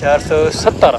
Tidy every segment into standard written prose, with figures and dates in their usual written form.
470.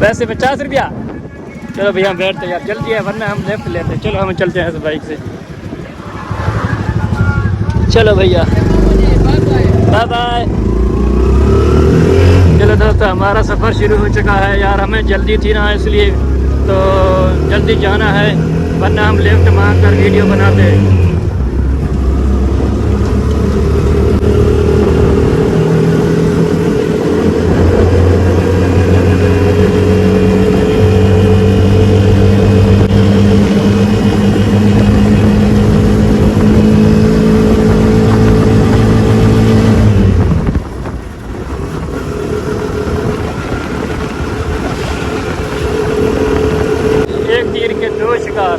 वैसे 50 रुपया। चलो भैया हम बैठते हैं यार, जल्दी है वरना हम लेफ्ट लेते हैं। चलो हम चलते हैं इस बाइक से। चलो भैया बाय बाय। चलो दोस्तों हमारा सफ़र शुरू हो चुका है यार, हमें जल्दी थी ना इसलिए तो जल्दी जाना है वरना हम लेफ्ट मार कर वीडियो बनाते। एक तीर के दो शिकार।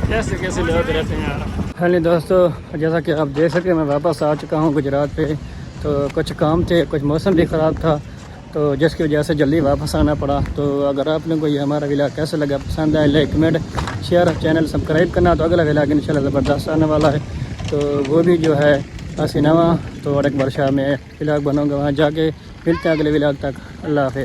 कैसे कैसे लोग रहते हैं यार। हेलो दोस्तों, जैसा कि आप देख सके मैं वापस आ चुका हूँ गुजरात पे। तो कुछ काम थे, कुछ मौसम भी ख़राब था तो जिसकी वजह से जल्दी वापस आना पड़ा। तो अगर आप लोगों को ये हमारा व्लॉग कैसा लगा, पसंद आए, लाइक कमेंट शेयर और चैनल सब्सक्राइब करना। तो अगला व्लॉग इंशाल्लाह ज़बरदस्त आने वाला है, तो वो भी जो है हसीनावा तो और एक वर्षा में व्लॉग बनाऊँगा। वहाँ जाके मिलते हैं अगले व्लॉग तक। अल्लाह हाफ़िज़।